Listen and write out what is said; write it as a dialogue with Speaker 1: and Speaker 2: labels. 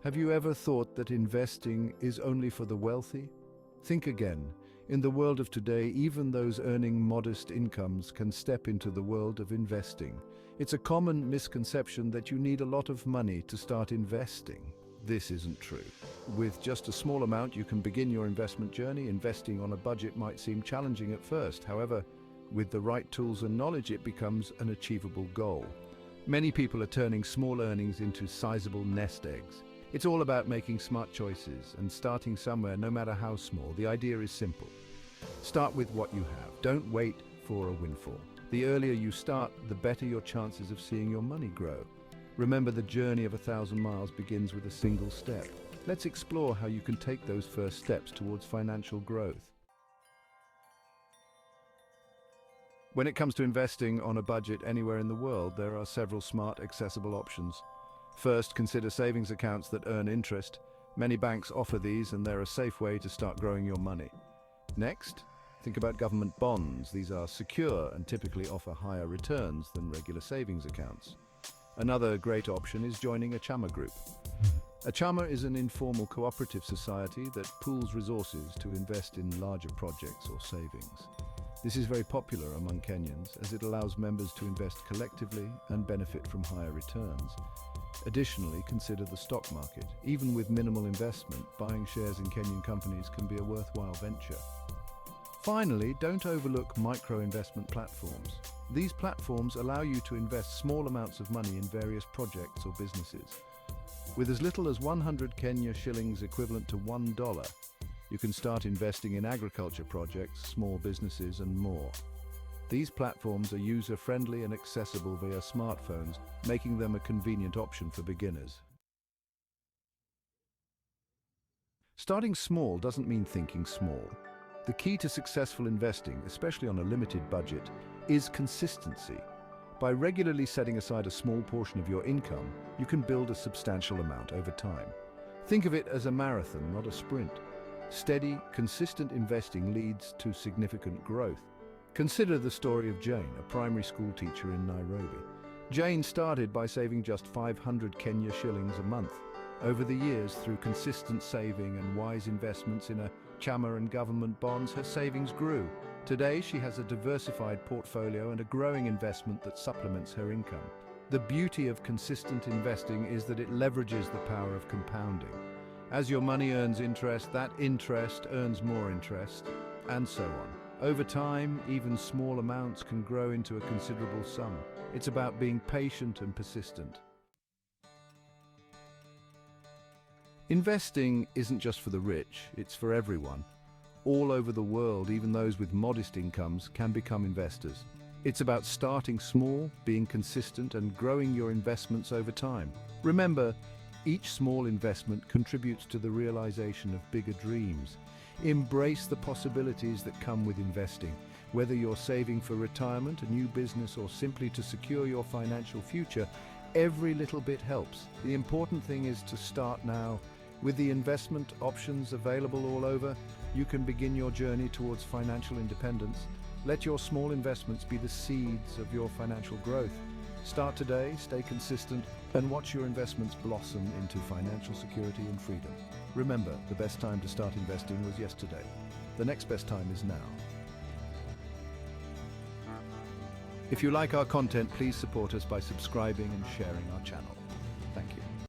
Speaker 1: Have you ever thought that investing is only for the wealthy? Think again. In the world of today, even those earning modest incomes can step into the world of investing. It's a common misconception that you need a lot of money to start investing. This isn't true. With just a small amount, you can begin your investment journey. Investing on a budget might seem challenging at first. However, with the right tools and knowledge, it becomes an achievable goal. Many people are turning small earnings into sizable nest eggs. It's all about making smart choices and starting somewhere, no matter how small. The idea is simple. Start with what you have. Don't wait for a windfall. The earlier you start, the better your chances of seeing your money grow. Remember, the journey of 1,000 miles begins with a single step. Let's explore how you can take those first steps towards financial growth. When it comes to investing on a budget anywhere in the world, there are several smart, accessible options. First, consider savings accounts that earn interest. Many banks offer these, and they're a safe way to start growing your money. Next, think about government bonds. These are secure and typically offer higher returns than regular savings accounts. Another great option is joining a chama group. A chama is an informal cooperative society that pools resources to invest in larger projects or savings. This is very popular among Kenyans as it allows members to invest collectively and benefit from higher returns. Additionally, consider the stock market. Even with minimal investment, buying shares in Kenyan companies can be a worthwhile venture. Finally, don't overlook micro-investment platforms. These platforms allow you to invest small amounts of money in various projects or businesses. With as little as 100 Kenya shillings equivalent to $1, you can start investing in agriculture projects, small businesses, and more. These platforms are user-friendly and accessible via smartphones, making them a convenient option for beginners. Starting small doesn't mean thinking small. The key to successful investing, especially on a limited budget, is consistency. By regularly setting aside a small portion of your income, you can build a substantial amount over time. Think of it as a marathon, not a sprint. Steady, consistent investing leads to significant growth. Consider the story of Jane, a primary school teacher in Nairobi. Jane started by saving just 500 Kenya shillings a month. Over the years, through consistent saving and wise investments in a chama and government bonds, her savings grew. Today, she has a diversified portfolio and a growing investment that supplements her income. The beauty of consistent investing is that it leverages the power of compounding. As your money earns interest, that interest earns more interest, and so on. Over time, even small amounts can grow into a considerable sum. It's about being patient and persistent. Investing isn't just for the rich, it's for everyone. All over the world, even those with modest incomes can become investors. It's about starting small, being consistent, and growing your investments over time. Remember, each small investment contributes to the realization of bigger dreams. Embrace the possibilities that come with investing. Whether you're saving for retirement, a new business, or simply to secure your financial future, every little bit helps. The important thing is to start now. With the investment options available all over, you can begin your journey towards financial independence. Let your small investments be the seeds of your financial growth. Start today, stay consistent, and watch your investments blossom into financial security and freedom. Remember, the best time to start investing was yesterday. The next best time is now. If you like our content, please support us by subscribing and sharing our channel.